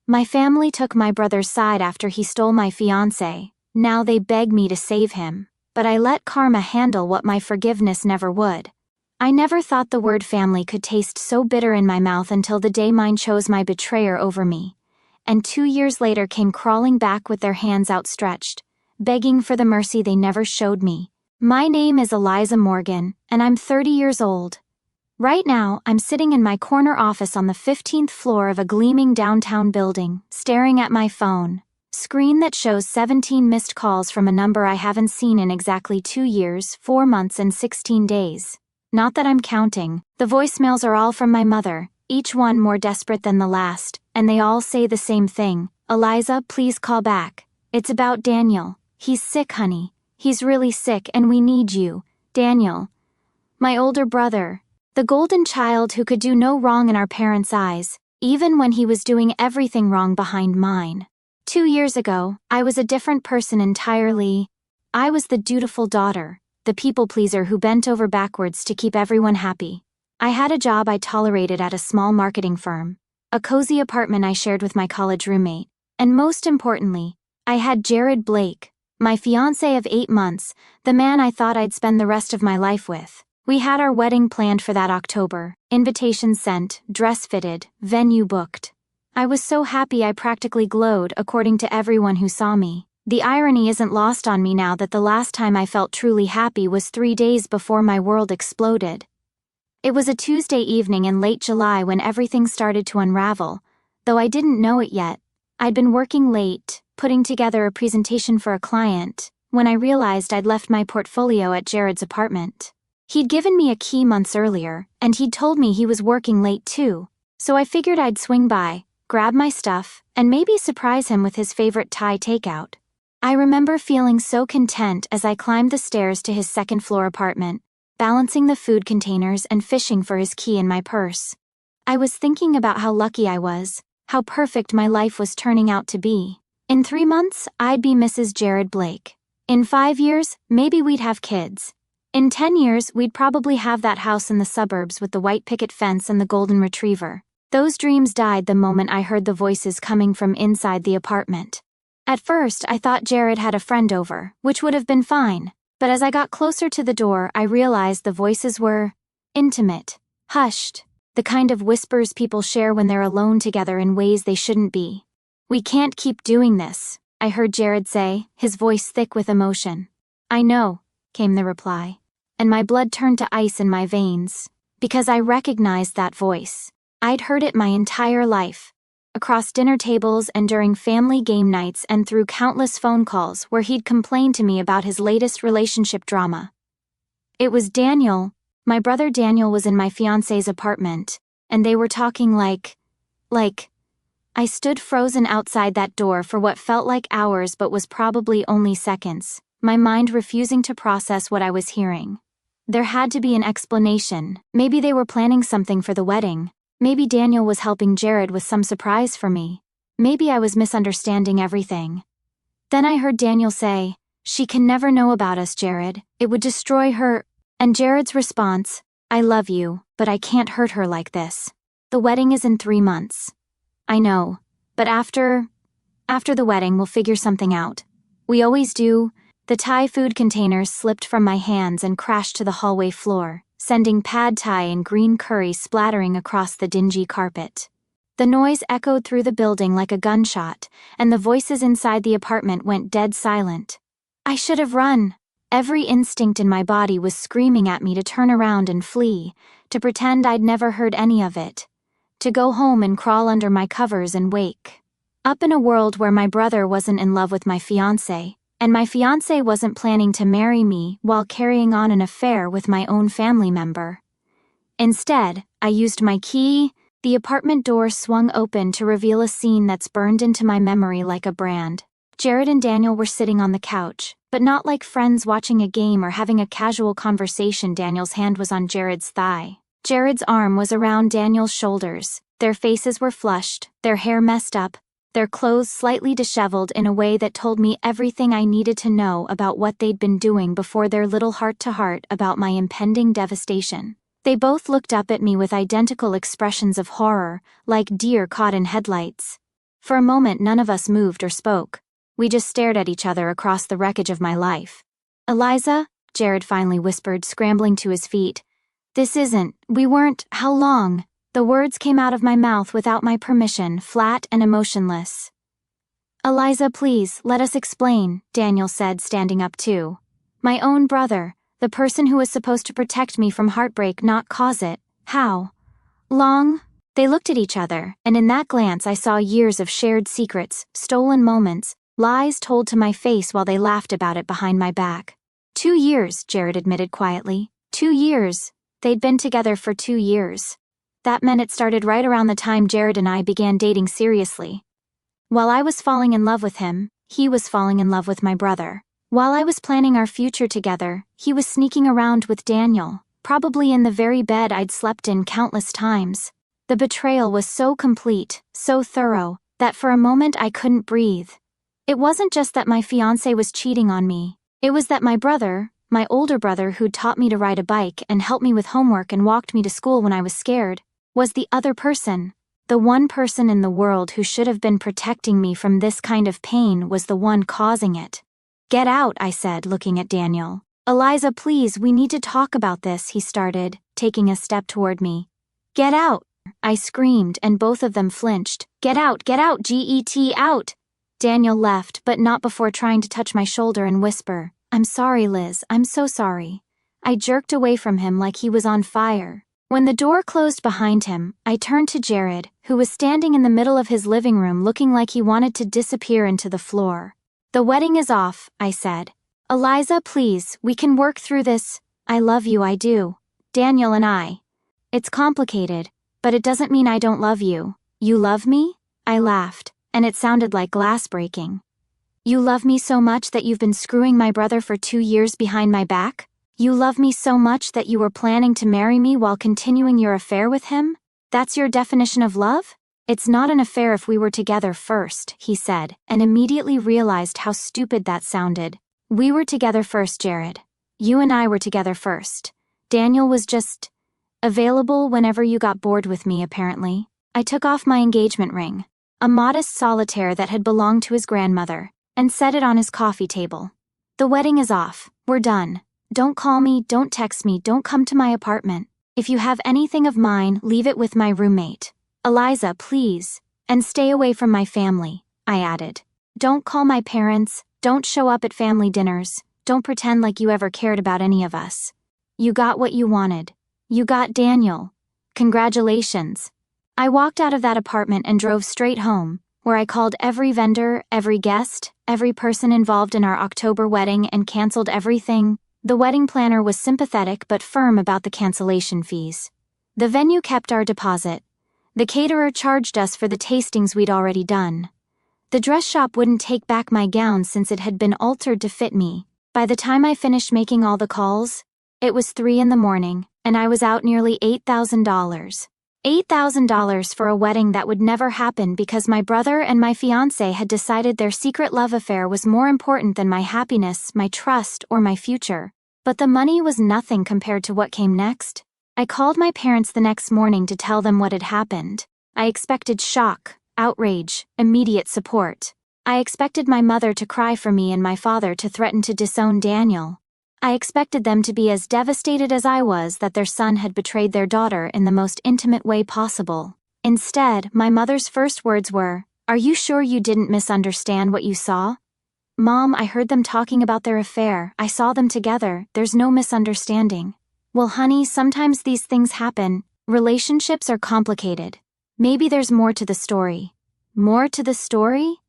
My family took my brother's side after he stole my fiancé. Now they beg me to save him, but I let karma handle what my forgiveness never would. I never thought the word family could taste so bitter in my mouth until the day mine chose my betrayer over me. And 2 years later came crawling back with their hands outstretched, begging for the mercy they never showed me. My name is Eliza Morgan, and I'm 30 years old. Right now, I'm sitting in my corner office on the 15th floor of a gleaming downtown building, staring at my phone screen that shows 17 missed calls from a number I haven't seen in exactly 2 years, 4 months and 16 days. Not that I'm counting. The voicemails are all from my mother, each one more desperate than the last, and they all say the same thing. Eliza, please call back. It's about Daniel. He's sick, honey. He's really sick and we need you. Daniel. My older brother. The golden child who could do no wrong in our parents' eyes, even when he was doing everything wrong behind mine. 2 years ago, I was a different person entirely. I was the dutiful daughter, the people-pleaser who bent over backwards to keep everyone happy. I had a job I tolerated at a small marketing firm, a cozy apartment I shared with my college roommate, and most importantly, I had Jared Blake, my fiancé of 8 months, the man I thought I'd spend the rest of my life with. We had our wedding planned for that October, invitations sent, dress fitted, venue booked. I was so happy I practically glowed according to everyone who saw me. The irony isn't lost on me now that the last time I felt truly happy was 3 days before my world exploded. It was a Tuesday evening in late July when everything started to unravel, though I didn't know it yet. I'd been working late, putting together a presentation for a client, when I realized I'd left my portfolio at Jared's apartment. He'd given me a key months earlier, and he'd told me he was working late too, so I figured I'd swing by, grab my stuff, and maybe surprise him with his favorite Thai takeout. I remember feeling so content as I climbed the stairs to his second-floor apartment, balancing the food containers and fishing for his key in my purse. I was thinking about how lucky I was, how perfect my life was turning out to be. In 3 months, I'd be Mrs. Jared Blake. In 5 years, maybe we'd have kids. In 10 years, we'd probably have that house in the suburbs with the white picket fence and the golden retriever. Those dreams died the moment I heard the voices coming from inside the apartment. At first, I thought Jared had a friend over, which would have been fine. But as I got closer to the door, I realized the voices were intimate, hushed, the kind of whispers people share when they're alone together in ways they shouldn't be. "We can't keep doing this," I heard Jared say, his voice thick with emotion. "I know," came the reply. And my blood turned to ice in my veins, because I recognized that voice. I'd heard it my entire life, across dinner tables and during family game nights and through countless phone calls where he'd complained to me about his latest relationship drama. It was Daniel. My brother Daniel was in my fiancé's apartment, and they were talking like... I stood frozen outside that door for what felt like hours but was probably only seconds, my mind refusing to process what I was hearing. There had to be an explanation. Maybe they were planning something for the wedding. Maybe Daniel was helping Jared with some surprise for me. Maybe I was misunderstanding everything. Then I heard Daniel say, "She can never know about us, Jared. It would destroy her." And Jared's response, "I love you, but I can't hurt her like this. The wedding is in 3 months. I know, but after the wedding we'll figure something out. We always do." The Thai food containers slipped from my hands and crashed to the hallway floor, sending pad Thai and green curry splattering across the dingy carpet. The noise echoed through the building like a gunshot, and the voices inside the apartment went dead silent. I should have run. Every instinct in my body was screaming at me to turn around and flee, to pretend I'd never heard any of it, to go home and crawl under my covers and wake up in a world where my brother wasn't in love with my fiancé, and my fiancé wasn't planning to marry me while carrying on an affair with my own family member. Instead, I used my key. The apartment door swung open to reveal a scene that's burned into my memory like a brand. Jared and Daniel were sitting on the couch, but not like friends watching a game or having a casual conversation. Daniel's hand was on Jared's thigh. Jared's arm was around Daniel's shoulders. Their faces were flushed, their hair messed up, their clothes slightly disheveled in a way that told me everything I needed to know about what they'd been doing before their little heart-to-heart about my impending devastation. They both looked up at me with identical expressions of horror, like deer caught in headlights. For a moment none of us moved or spoke. We just stared at each other across the wreckage of my life. "Eliza," Jared finally whispered, scrambling to his feet. We weren't, how long?" The words came out of my mouth without my permission, flat and emotionless. "Eliza, please, let us explain," Daniel said, standing up too. "My own brother, the person who was supposed to protect me from heartbreak, not cause it. How long?" They looked at each other, and in that glance I saw years of shared secrets, stolen moments, lies told to my face while they laughed about it behind my back. 2 years, Jared admitted quietly. 2 years. They'd been together for 2 years. That meant it started right around the time Jared and I began dating seriously. While I was falling in love with him, he was falling in love with my brother. While I was planning our future together, he was sneaking around with Daniel, probably in the very bed I'd slept in countless times. The betrayal was so complete, so thorough, that for a moment I couldn't breathe. It wasn't just that my fiancé was cheating on me. It was that my brother, my older brother who'd taught me to ride a bike and helped me with homework and walked me to school when I was scared, was the other person. The one person in the world who should have been protecting me from this kind of pain was the one causing it. "Get out," I said, looking at Daniel. "Eliza, please, we need to talk about this," he started, taking a step toward me. "Get out," I screamed, and both of them flinched. Get out, get out!" Daniel left, but not before trying to touch my shoulder and whisper, "I'm sorry, Liz, I'm so sorry." I jerked away from him like he was on fire. When the door closed behind him, I turned to Jared, who was standing in the middle of his living room looking like he wanted to disappear into the floor. "The wedding is off," I said. "Eliza, please, we can work through this. I love you, I do. Daniel and I. It's complicated, but it doesn't mean I don't love you. You love me?" I laughed, and it sounded like glass breaking. "You love me so much that you've been screwing my brother for 2 years behind my back? You love me so much that you were planning to marry me while continuing your affair with him? That's your definition of love?" "It's not an affair if we were together first," he said, and immediately realized how stupid that sounded. "We were together first, Jared. You and I were together first. Daniel was just available whenever you got bored with me, apparently." I took off my engagement ring, a modest solitaire that had belonged to his grandmother, and set it on his coffee table. "The wedding is off. We're done. Don't call me, don't text me, don't come to my apartment. If you have anything of mine, leave it with my roommate. Eliza, please. And stay away from my family," I added. "Don't call my parents, don't show up at family dinners, don't pretend like you ever cared about any of us. You got what you wanted. You got Daniel. Congratulations." I walked out of that apartment and drove straight home, where I called every vendor, every guest, every person involved in our October wedding and canceled everything. The wedding planner was sympathetic but firm about the cancellation fees. The venue kept our deposit. The caterer charged us for the tastings we'd already done. The dress shop wouldn't take back my gown since it had been altered to fit me. By the time I finished making all the calls, it was 3 in the morning, and I was out nearly $8,000. $8,000 for a wedding that would never happen because my brother and my fiancé had decided their secret love affair was more important than my happiness, my trust, or my future. But the money was nothing compared to what came next. I called my parents the next morning to tell them what had happened. I expected shock, outrage, immediate support. I expected my mother to cry for me and my father to threaten to disown Daniel. I expected them to be as devastated as I was that their son had betrayed their daughter in the most intimate way possible. Instead, my mother's first words were, "Are you sure you didn't misunderstand what you saw?" "Mom, I heard them talking about their affair. I saw them together. There's no misunderstanding." "Well, honey, sometimes these things happen. Relationships are complicated. Maybe there's more to the story." "More to the story?"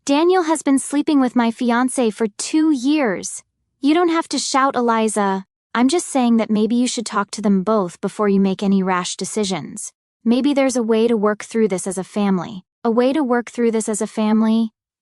"Daniel has been sleeping with my fiancé for 2 years. You don't have to shout, Eliza. I'm just saying that maybe you should talk to them both before you make any rash decisions. Maybe there's a way to work through this as a family.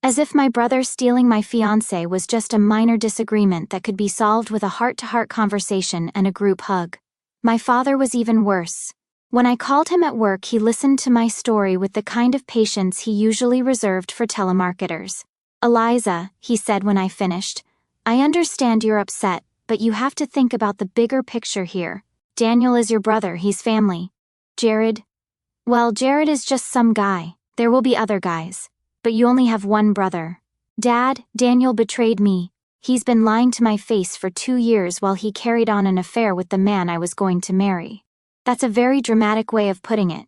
As if my brother stealing my fiancé was just a minor disagreement that could be solved with a heart-to-heart conversation and a group hug. My father was even worse. When I called him at work, he listened to my story with the kind of patience he usually reserved for telemarketers. "Eliza," he said when I finished, "I understand you're upset, but you have to think about the bigger picture here. Daniel is your brother, he's family. Jared? Well, Jared is just some guy. There will be other guys. But you only have one brother. Dad, Daniel betrayed me. He's been lying to my face for 2 years while he carried on an affair with the man I was going to marry. That's a very dramatic way of putting it.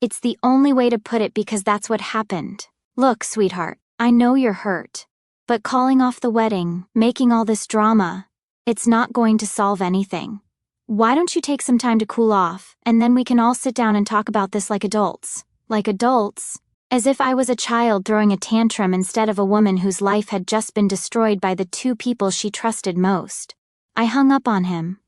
It's the only way to put it because that's what happened. Look, sweetheart, I know you're hurt. But calling off the wedding, making all this drama, it's not going to solve anything. Why don't you take some time to cool off, and then we can all sit down and talk about this like adults. Like adults? As if I was a child throwing a tantrum instead of a woman whose life had just been destroyed by the 2 people she trusted most. I hung up on him.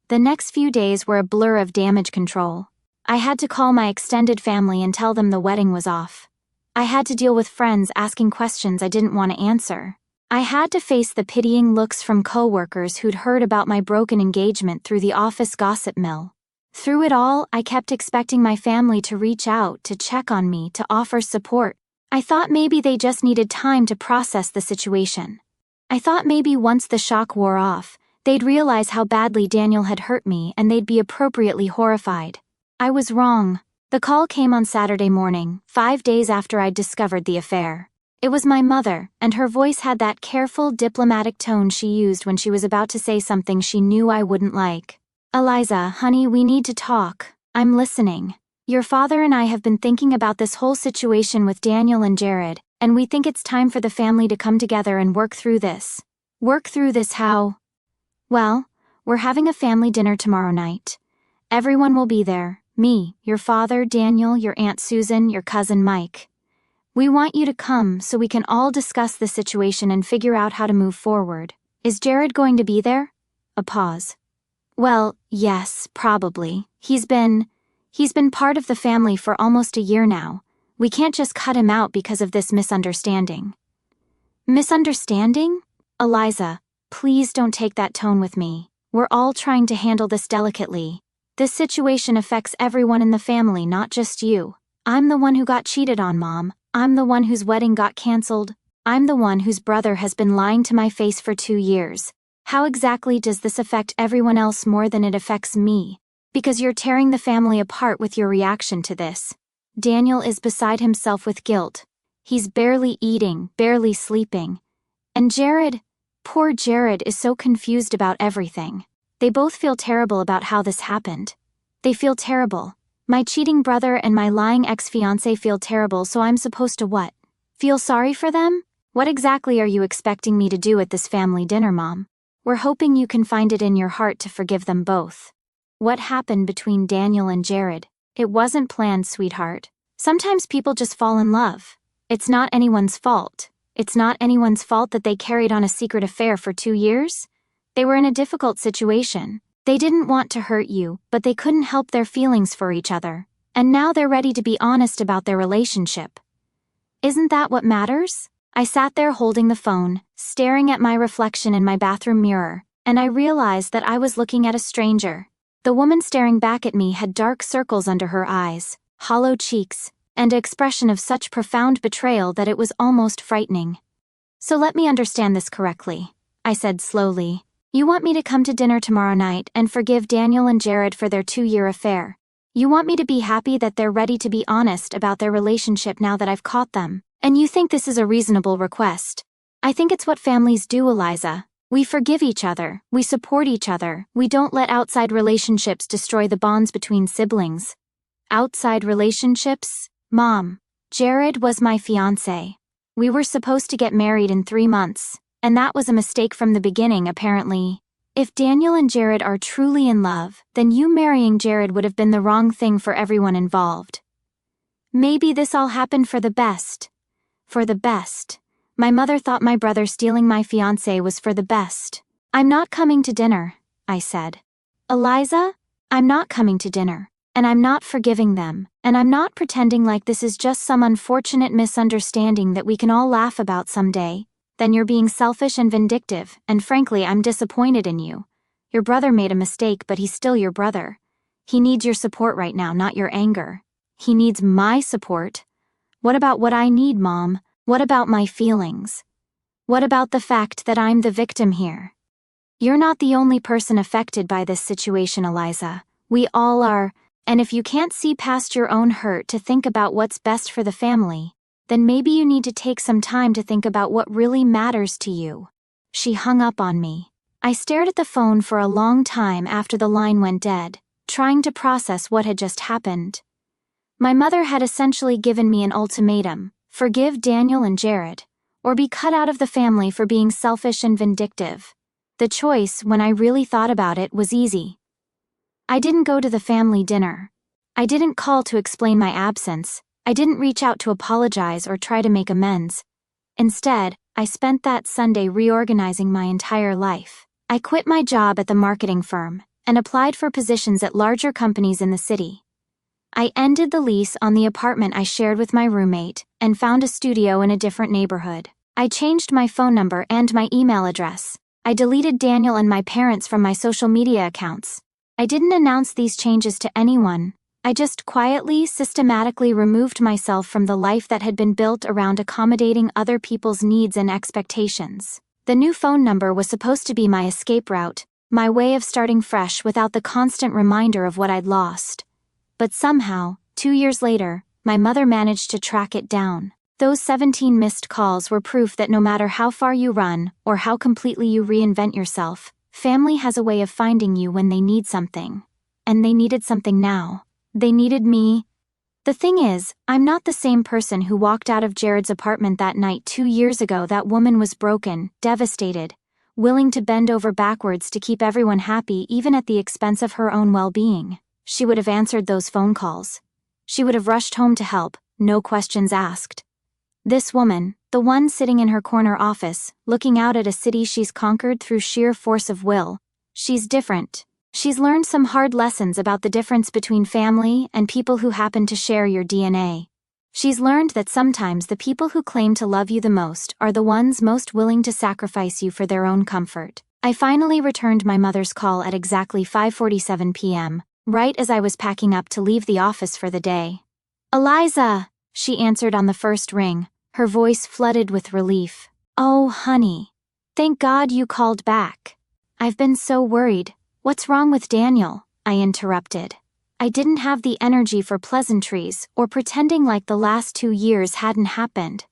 The next few days were a blur of damage control. I had to call my extended family and tell them the wedding was off. I had to deal with friends asking questions I didn't want to answer. I had to face the pitying looks from coworkers who'd heard about my broken engagement through the office gossip mill. Through it all, I kept expecting my family to reach out, to check on me, to offer support. I thought maybe they just needed time to process the situation. I thought maybe once the shock wore off, they'd realize how badly Daniel had hurt me and they'd be appropriately horrified. I was wrong. The call came on Saturday morning, 5 days after I'd discovered the affair. It was my mother, and her voice had that careful, diplomatic tone she used when she was about to say something she knew I wouldn't like. Eliza, honey, we need to talk. I'm listening. Your father and I have been thinking about this whole situation with Daniel and Jared, and we think it's time for the family to come together and work through this. Work through this how? Well, we're having a family dinner tomorrow night. Everyone will be there. Me, your father, Daniel, your Aunt Susan, your cousin Mike. We want you to come so we can all discuss the situation and figure out how to move forward. Is Jared going to be there? A pause. Well, yes, probably. He's been part of the family for almost a year now. We can't just cut him out because of this misunderstanding. Misunderstanding? Eliza, please don't take that tone with me. We're all trying to handle this delicately. This situation affects everyone in the family, not just you. I'm the one who got cheated on, Mom. I'm the one whose wedding got canceled. I'm the one whose brother has been lying to my face for 2 years. How exactly does this affect everyone else more than it affects me? Because you're tearing the family apart with your reaction to this. Daniel is beside himself with guilt. He's barely eating, barely sleeping. And Jared, poor Jared, is so confused about everything. They both feel terrible about how this happened. They feel terrible. My cheating brother and my lying ex-fiancé feel terrible, so I'm supposed to what? Feel sorry for them? What exactly are you expecting me to do at this family dinner, Mom? We're hoping you can find it in your heart to forgive them both. What happened between Daniel and Jared? It wasn't planned, sweetheart. Sometimes people just fall in love. It's not anyone's fault. It's not anyone's fault that they carried on a secret affair for 2 years. They were in a difficult situation. They didn't want to hurt you, but they couldn't help their feelings for each other. And now they're ready to be honest about their relationship. Isn't that what matters? I sat there holding the phone, staring at my reflection in my bathroom mirror, and I realized that I was looking at a stranger. The woman staring back at me had dark circles under her eyes, hollow cheeks, and an expression of such profound betrayal that it was almost frightening. So let me understand this correctly, I said slowly. You want me to come to dinner tomorrow night and forgive Daniel and Jared for their 2-year affair. You want me to be happy that they're ready to be honest about their relationship now that I've caught them. And you think this is a reasonable request. I think it's what families do, Eliza. We forgive each other, we support each other, we don't let outside relationships destroy the bonds between siblings. Outside relationships? Mom, Jared was my fiancé. We were supposed to get married in 3 months, and that was a mistake from the beginning, apparently. If Daniel and Jared are truly in love, then you marrying Jared would have been the wrong thing for everyone involved. Maybe this all happened for the best. For the best. My mother thought my brother stealing my fiancé was for the best. I'm not coming to dinner, I said. Eliza, I'm not coming to dinner, and I'm not forgiving them, and I'm not pretending like this is just some unfortunate misunderstanding that we can all laugh about someday. Then you're being selfish and vindictive, and frankly, I'm disappointed in you. Your brother made a mistake, but he's still your brother. He needs your support right now, not your anger. He needs my support. What about what I need, Mom? What about my feelings? What about the fact that I'm the victim here? You're not the only person affected by this situation, Eliza. We all are, and if you can't see past your own hurt to think about what's best for the family, then maybe you need to take some time to think about what really matters to you." She hung up on me. I stared at the phone for a long time after the line went dead, trying to process what had just happened. My mother had essentially given me an ultimatum: forgive Daniel and Jared, or be cut out of the family for being selfish and vindictive. The choice, when I really thought about it, was easy. I didn't go to the family dinner. I didn't call to explain my absence. I didn't reach out to apologize or try to make amends. Instead, I spent that Sunday reorganizing my entire life. I quit my job at the marketing firm and applied for positions at larger companies in the city. I ended the lease on the apartment I shared with my roommate and found a studio in a different neighborhood. I changed my phone number and my email address. I deleted Daniel and my parents from my social media accounts. I didn't announce these changes to anyone. I just quietly, systematically removed myself from the life that had been built around accommodating other people's needs and expectations. The new phone number was supposed to be my escape route, my way of starting fresh without the constant reminder of what I'd lost. But somehow, 2 years later, my mother managed to track it down. Those 17 missed calls were proof that no matter how far you run or how completely you reinvent yourself, family has a way of finding you when they need something. And they needed something now. They needed me. The thing is, I'm not the same person who walked out of Jared's apartment that night 2 years ago. That woman was broken, devastated, willing to bend over backwards to keep everyone happy even at the expense of her own well-being. She would have answered those phone calls. She would have rushed home to help, no questions asked. This woman, the one sitting in her corner office, looking out at a city she's conquered through sheer force of will, she's different. She's learned some hard lessons about the difference between family and people who happen to share your DNA. She's learned that sometimes the people who claim to love you the most are the ones most willing to sacrifice you for their own comfort. I finally returned my mother's call at exactly 5:47 p.m., right as I was packing up to leave the office for the day. "Eliza," she answered on the first ring, her voice flooded with relief. "Oh, honey. Thank God you called back. I've been so worried. What's wrong with Daniel?" I interrupted. I didn't have the energy for pleasantries or pretending like the last 2 years hadn't happened.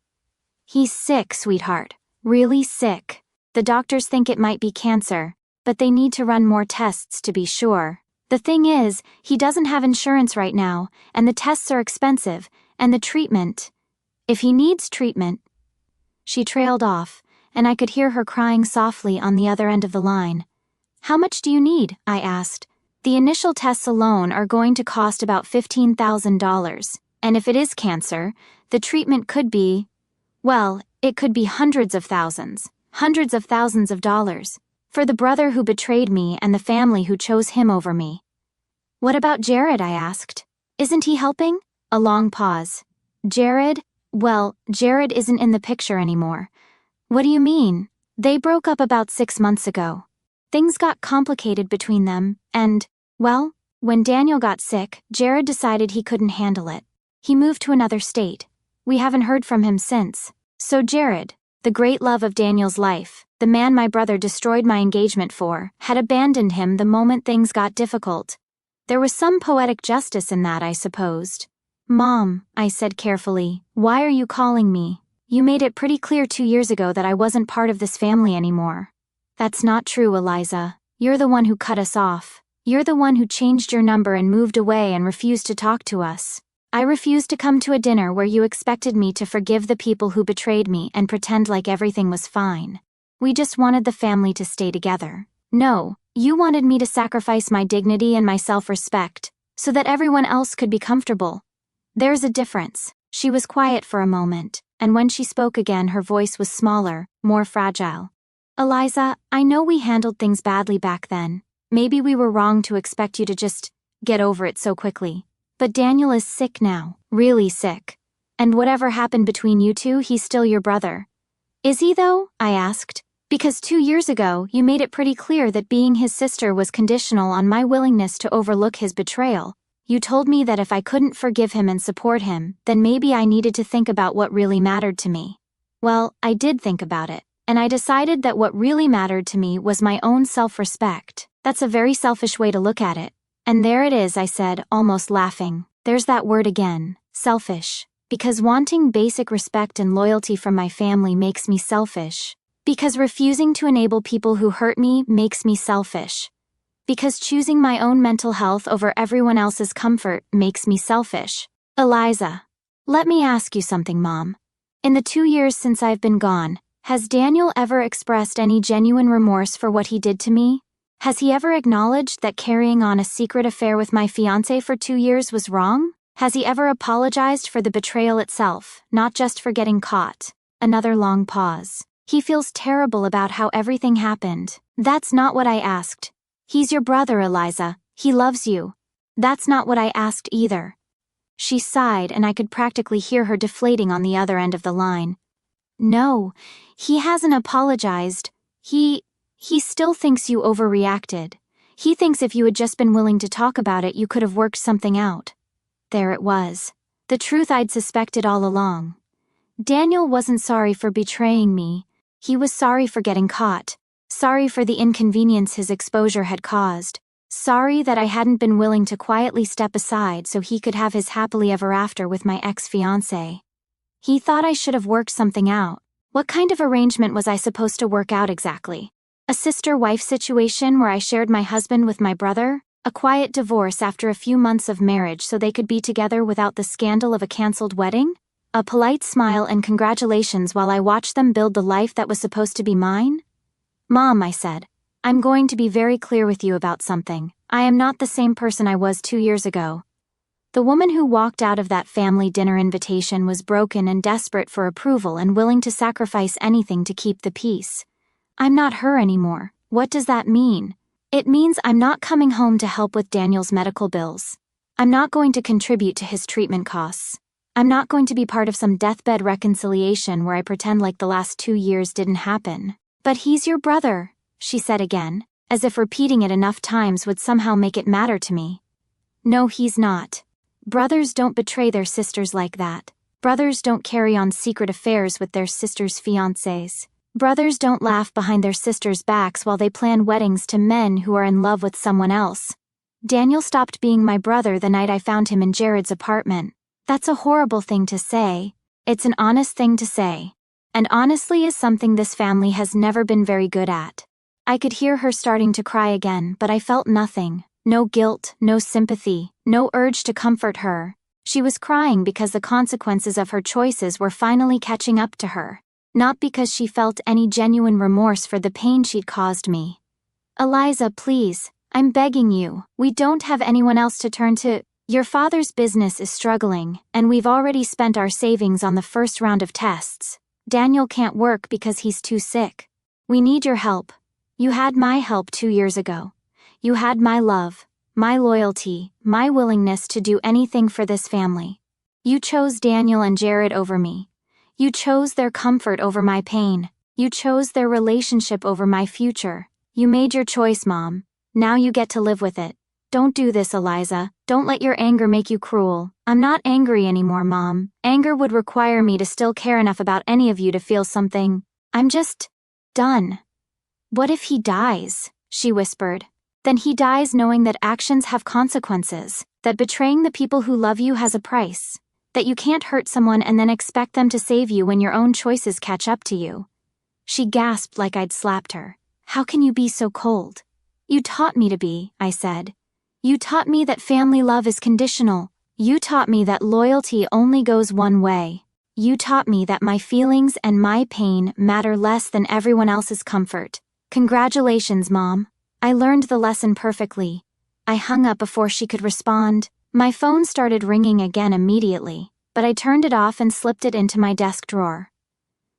"He's sick, sweetheart. Really sick. The doctors think it might be cancer, but they need to run more tests to be sure. The thing is, he doesn't have insurance right now, and the tests are expensive, and the treatment. If he needs treatment..." She trailed off, and I could hear her crying softly on the other end of the line. "How much do you need?" I asked. "The initial tests alone are going to cost about $15,000, and if it is cancer, the treatment could be, well, it could be hundreds of thousands of dollars, for the brother who betrayed me and the family who chose him over me." "What about Jared?" I asked. "Isn't he helping?" A long pause. "Jared? Well, Jared isn't in the picture anymore." "What do you mean?" "They broke up about 6 months ago. Things got complicated between them, and, well, when Daniel got sick, Jared decided he couldn't handle it. He moved to another state. We haven't heard from him since. So Jared, the great love of Daniel's life, the man my brother destroyed my engagement for, had abandoned him the moment things got difficult. There was some poetic justice in that, I supposed." "Mom," I said carefully, "why are you calling me? You made it pretty clear 2 years ago that I wasn't part of this family anymore." "That's not true, Eliza. You're the one who cut us off. You're the one who changed your number and moved away and refused to talk to us. I refused to come to a dinner where you expected me to forgive the people who betrayed me and pretend like everything was fine. We just wanted the family to stay together. No, you wanted me to sacrifice my dignity and my self-respect so that everyone else could be comfortable. There's a difference." She was quiet for a moment, and when she spoke again her voice was smaller, more fragile. "Eliza, I know we handled things badly back then. Maybe we were wrong to expect you to just get over it so quickly. But Daniel is sick now, really sick. And whatever happened between you two, he's still your brother." "Is he though?" I asked. "Because 2 years ago, you made it pretty clear that being his sister was conditional on my willingness to overlook his betrayal. You told me that if I couldn't forgive him and support him, then maybe I needed to think about what really mattered to me. Well, I did think about it. And I decided that what really mattered to me was my own self-respect. That's a very selfish way to look at it. And there it is," I said, almost laughing. "There's that word again, selfish. Because wanting basic respect and loyalty from my family makes me selfish. Because refusing to enable people who hurt me makes me selfish. Because choosing my own mental health over everyone else's comfort makes me selfish. Eliza. Let me ask you something, Mom. In the 2 years since I've been gone, has Daniel ever expressed any genuine remorse for what he did to me? Has he ever acknowledged that carrying on a secret affair with my fiancé for 2 years was wrong? Has he ever apologized for the betrayal itself, not just for getting caught? Another long pause. He feels terrible about how everything happened. That's not what I asked. He's your brother, Eliza. He loves you. That's not what I asked either. She sighed, and I could practically hear her deflating on the other end of the line. No, he hasn't apologized. He still thinks you overreacted. He thinks if you had just been willing to talk about it, you could have worked something out. There it was. The truth I'd suspected all along. Daniel wasn't sorry for betraying me. He was sorry for getting caught. Sorry for the inconvenience his exposure had caused. Sorry that I hadn't been willing to quietly step aside so he could have his happily ever after with my ex-fiancé. He thought I should have worked something out. What kind of arrangement was I supposed to work out exactly? A sister-wife situation where I shared my husband with my brother? A quiet divorce after a few months of marriage so they could be together without the scandal of a cancelled wedding? A polite smile and congratulations while I watched them build the life that was supposed to be mine? Mom, I said, I'm going to be very clear with you about something. I am not the same person I was 2 years ago. The woman who walked out of that family dinner invitation was broken and desperate for approval and willing to sacrifice anything to keep the peace. I'm not her anymore. What does that mean? It means I'm not coming home to help with Daniel's medical bills. I'm not going to contribute to his treatment costs. I'm not going to be part of some deathbed reconciliation where I pretend like the last 2 years didn't happen. But he's your brother, she said again, as if repeating it enough times would somehow make it matter to me. No, he's not. Brothers don't betray their sisters like that. Brothers don't carry on secret affairs with their sisters' fiancés. Brothers don't laugh behind their sisters' backs while they plan weddings to men who are in love with someone else. Daniel stopped being my brother the night I found him in Jared's apartment. That's a horrible thing to say. It's an honest thing to say. And honestly is something this family has never been very good at. I could hear her starting to cry again, but I felt nothing. No guilt, no sympathy, no urge to comfort her. She was crying because the consequences of her choices were finally catching up to her. Not because she felt any genuine remorse for the pain she'd caused me. Eliza, please, I'm begging you, we don't have anyone else to turn to. Your father's business is struggling, and we've already spent our savings on the first round of tests. Daniel can't work because he's too sick. We need your help. You had my help 2 years ago. You had my love, my loyalty, my willingness to do anything for this family. You chose Daniel and Jared over me. You chose their comfort over my pain. You chose their relationship over my future. You made your choice, Mom. Now you get to live with it. Don't do this, Eliza. Don't let your anger make you cruel. I'm not angry anymore, Mom. Anger would require me to still care enough about any of you to feel something. I'm just done. What if he dies? She whispered. Then he dies knowing that actions have consequences, that betraying the people who love you has a price, that you can't hurt someone and then expect them to save you when your own choices catch up to you. She gasped like I'd slapped her. How can you be so cold? You taught me to be, I said. You taught me that family love is conditional. You taught me that loyalty only goes one way. You taught me that my feelings and my pain matter less than everyone else's comfort. Congratulations, Mom. I learned the lesson perfectly. I hung up before she could respond. My phone started ringing again immediately, but I turned it off and slipped it into my desk drawer.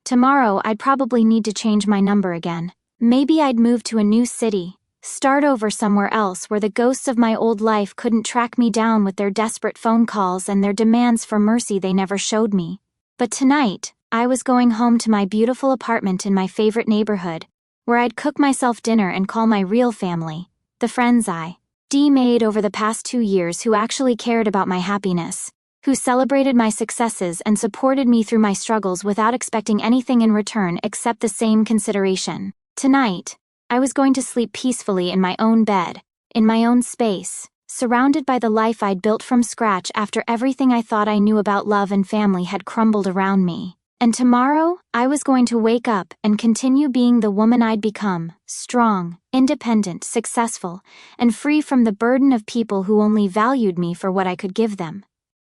Tomorrow I'd probably need to change my number again. Maybe I'd move to a new city. Start over somewhere else where the ghosts of my old life couldn't track me down with their desperate phone calls and their demands for mercy they never showed me. But tonight, I was going home to my beautiful apartment in my favorite neighborhood, where I'd cook myself dinner and call my real family, the friends I made over the past 2 years who actually cared about my happiness, who celebrated my successes and supported me through my struggles without expecting anything in return except the same consideration. Tonight, I was going to sleep peacefully in my own bed, in my own space, surrounded by the life I'd built from scratch after everything I thought I knew about love and family had crumbled around me. And tomorrow, I was going to wake up and continue being the woman I'd become, strong, independent, successful, and free from the burden of people who only valued me for what I could give them.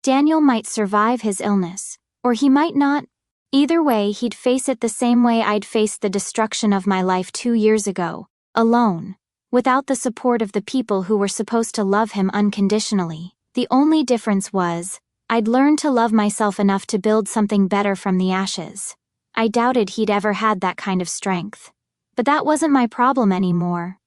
Daniel might survive his illness, or he might not. Either way, he'd face it the same way I'd faced the destruction of my life 2 years ago, alone, without the support of the people who were supposed to love him unconditionally. The only difference was, I'd learned to love myself enough to build something better from the ashes. I doubted he'd ever had that kind of strength. But that wasn't my problem anymore.